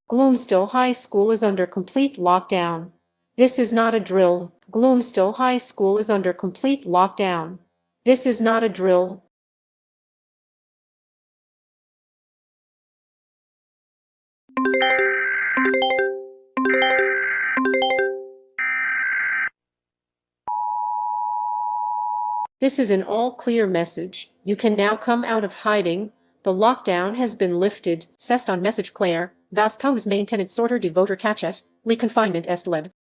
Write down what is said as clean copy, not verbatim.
Gloomstill High School is under complete lockdown. This is not a drill. Gloomstill High School is under complete lockdown. This is not a drill. This is an all-clear message. You can now come out of hiding. The lockdown has been lifted. C'est un message clair. Vas pouvoir maintenant sortir de votre cachette. Le confinement est levé.